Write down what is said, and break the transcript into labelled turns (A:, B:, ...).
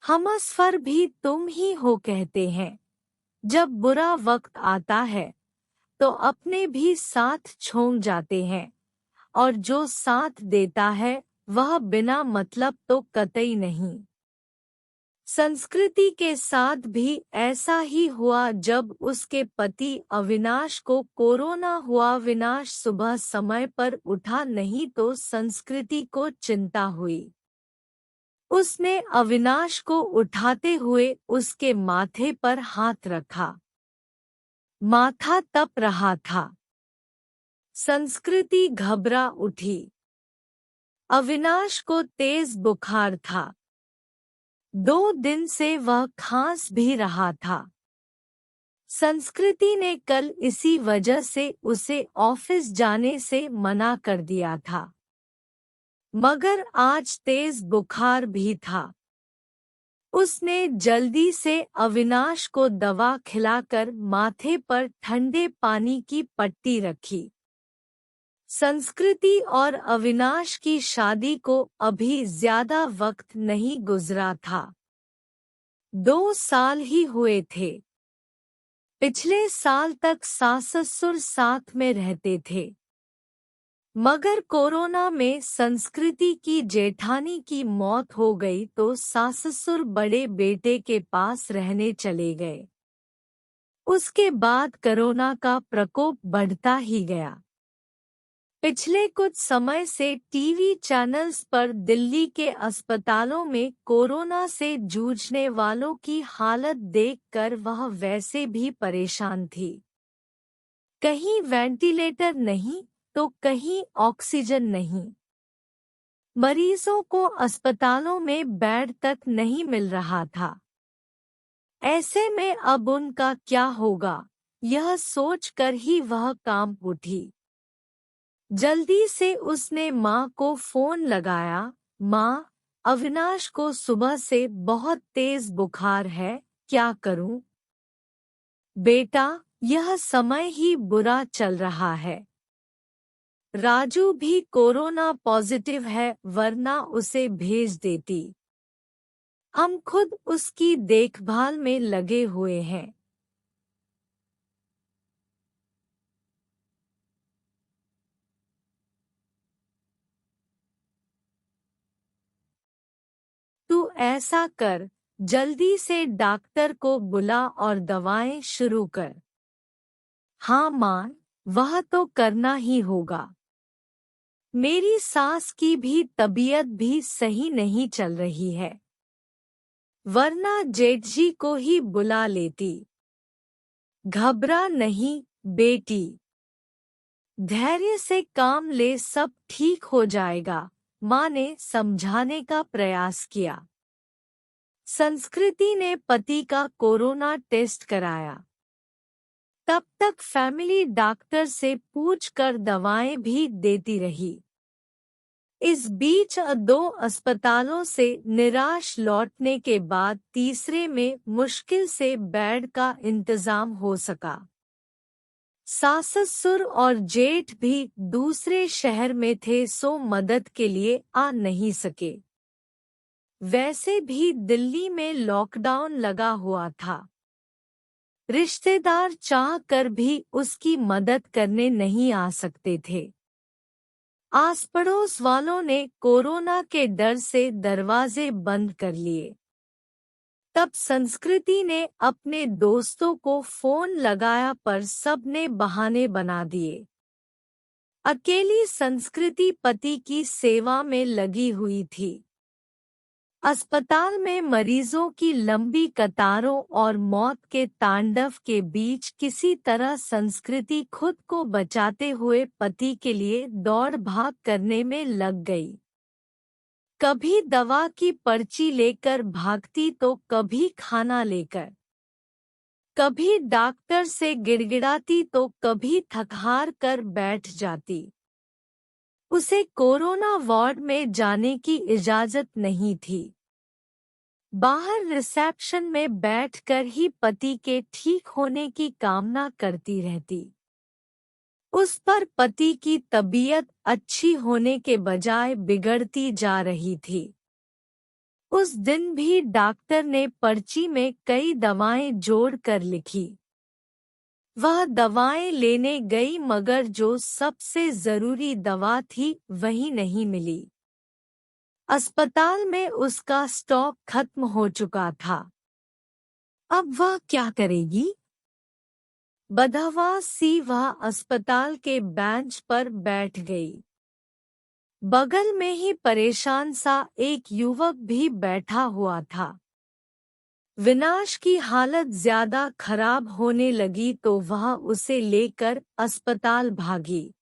A: हमसफर भी तुम ही हो कहते हैं। जब बुरा वक्त आता है तो अपने भी साथ छोड़ जाते हैं, और जो साथ देता है वह बिना मतलब तो कतई नहीं। संस्कृति के साथ भी ऐसा ही हुआ जब उसके पति अविनाश को कोरोना हुआ। अविनाश सुबह समय पर उठा नहीं तो संस्कृति को चिंता हुई। उसने अविनाश को उठाते हुए उसके माथे पर हाथ रखा। माथा तप रहा था। संस्कृति घबरा उठी। अविनाश को तेज बुखार था। 2 दिन से वह खांस भी रहा था। संस्कृति ने कल इसी वजह से उसे ऑफिस जाने से मना कर दिया था, मगर आज तेज बुखार भी था। उसने जल्दी से अविनाश को दवा खिलाकर माथे पर ठंडे पानी की पट्टी रखी। संस्कृति और अविनाश की शादी को अभी ज्यादा वक्त नहीं गुजरा था। 2 साल ही हुए थे। पिछले साल तक सास-ससुर साथ में रहते थे, मगर कोरोना में संस्कृति की जेठानी की मौत हो गई तो सास-ससुर बड़े बेटे के पास रहने चले गए। उसके बाद कोरोना का प्रकोप बढ़ता ही गया। पिछले कुछ समय से टीवी चैनल्स पर दिल्ली के अस्पतालों में कोरोना से जूझने वालों की हालत देखकर वह वैसे भी परेशान थी। कहीं वेंटिलेटर नहीं तो कहीं ऑक्सीजन नहीं। मरीजों को अस्पतालों में बेड तक नहीं मिल रहा था। ऐसे में अब उनका क्या होगा, यह सोचकर ही वह कांप उठी। जल्दी से उसने माँ को फोन लगाया। माँ, अविनाश को सुबह से बहुत तेज बुखार है, क्या करूं? बेटा, यह समय ही बुरा चल रहा है। राजू भी कोरोना पॉजिटिव है, वरना उसे भेज देती। हम खुद उसकी देखभाल में लगे हुए हैं। तू ऐसा कर, जल्दी से डॉक्टर को बुला और दवाएं शुरू कर। हाँ माँ, वह तो करना ही होगा। मेरी सास की भी तबीयत भी सही नहीं चल रही है, वरना जेठजी को ही बुला लेती। घबरा नहीं बेटी, धैर्य से काम ले, सब ठीक हो जाएगा, माँ ने समझाने का प्रयास किया। संस्कृति ने पति का कोरोना टेस्ट कराया। तब तक फैमिली डॉक्टर से पूछकर दवाएं भी देती रही। इस बीच 2 अस्पतालों से निराश लौटने के बाद तीसरे में मुश्किल से बेड का इंतजाम हो सका। सास-ससुर और जेठ भी दूसरे शहर में थे, सो मदद के लिए आ नहीं सके। वैसे भी दिल्ली में लॉकडाउन लगा हुआ था। रिश्तेदार चाह कर भी उसकी मदद करने नहीं आ सकते थे। आस पड़ोस वालों ने कोरोना के डर से दरवाजे बंद कर लिए। तब संस्कृति ने अपने दोस्तों को फोन लगाया, पर सब ने बहाने बना दिए। अकेली संस्कृति पति की सेवा में लगी हुई थी। अस्पताल में मरीजों की लंबी कतारों और मौत के तांडव के बीच किसी तरह संस्कृति खुद को बचाते हुए पति के लिए दौड़ भाग करने में लग गई। कभी दवा की पर्ची लेकर भागती तो कभी खाना लेकर, कभी डॉक्टर से गिड़गिड़ाती तो कभी थक-हार कर बैठ जाती। उसे कोरोना वार्ड में जाने की इजाजत नहीं थी। बाहर रिसेप्शन में बैठकर ही पति के ठीक होने की कामना करती रहती। उस पर पति की तबीयत अच्छी होने के बजाय बिगड़ती जा रही थी। उस दिन भी डॉक्टर ने पर्ची में कई दवाएं जोड़ कर लिखी। वह दवाएं लेने गई मगर जो सबसे जरूरी दवा थी वही नहीं मिली। अस्पताल में उसका स्टॉक खत्म हो चुका था। अब वह क्या करेगी? बदहवास सी वह अस्पताल के बेंच पर बैठ गई। बगल में ही परेशान सा एक युवक भी बैठा हुआ था। विनाश की हालत ज्यादा खराब होने लगी तो वह उसे लेकर अस्पताल भागी।